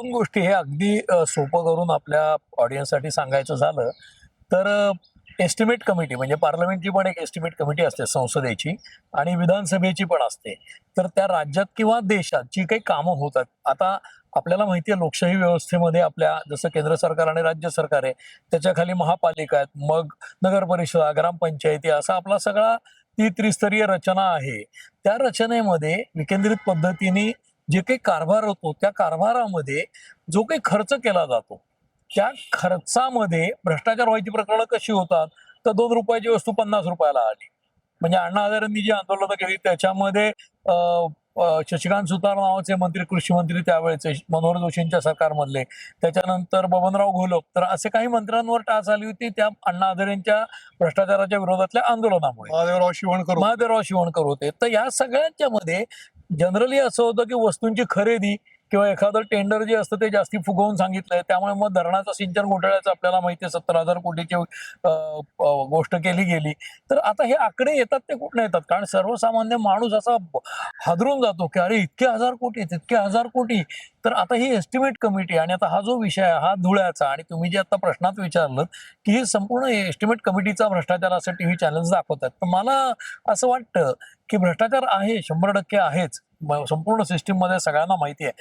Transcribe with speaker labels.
Speaker 1: 2 गोष्टी हे अगदी सोपं करून आपल्या ऑडियन्ससाठी सांगायचं झालं तर एस्टिमेट कमिटी म्हणजे पार्लमेंटची पण एक एस्टिमेट कमिटी असते संसदेची आणि विधानसभेची पण असते. तर त्या राज्यात किंवा देशात जी काही कामं होतात, आता आपल्याला माहिती आहे लोकशाही व्यवस्थेमध्ये आपल्या जसं केंद्र सरकार आणि राज्य सरकार आहे, त्याच्याखाली महापालिका आहेत, मग नगर परिषदा, ग्रामपंचायती असा आपला सगळा ती त्रिस्तरीय रचना आहे. त्या रचनेमध्ये विकेंद्रित पद्धतीने जे काही कारभार होतो, त्या कारभारामध्ये जो काही खर्च केला जातो, त्या खर्चामध्ये भ्रष्टाचार व्हायची प्रकरणं कशी होतात? तर ₹2 ची वस्तू ₹50 आली. म्हणजे अण्णा हजारेंनी जी आंदोलनं केली त्याच्यामध्ये अ, शशिकांत सुतार नावाचे मंत्री, कृषी मंत्री त्यावेळेचे मनोहर जोशींच्या सरकारमधले, त्याच्यानंतर बबनराव घोलप, तर असे काही मंत्र्यांवर टाच आली होती त्या अण्णा हजारेंच्या भ्रष्टाचाराच्या विरोधातल्या आंदोलनामुळे. महादेवराव शिवणकर होते. तर या सगळ्यांच्या मध्ये जनरली असं होतं की वस्तूंची खरेदी किंवा एखादं टेंडर जे असतं ते जास्ती फुगवून सांगितलंय, त्यामुळे मग धरणाचं सिंचन घोटाळ्याचं आपल्याला माहिती आहे 70,000 कोटीची गोष्ट केली गेली. तर आता हे आकडे येतात ते कुठून येतात? कारण सर्वसामान्य माणूस असा हादरून जातो की अरे इतके हजार कोटी, तितके हजार कोटी. तर आता ही एस्टिमेट कमिटी आणि आता हा जो विषय आहे हा धुळ्याचा आणि तुम्ही जे आता प्रश्नात विचारलं की ही संपूर्ण एस्टिमेट कमिटीचा भ्रष्टाचार असं टीव्ही चॅनल्स दाखवतात. तर मला असं वाटतं की भ्रष्टाचार आहे, 100% आहेच. संपूर्ण सिस्टीम मध्ये सगळ्यांना माहिती आहे.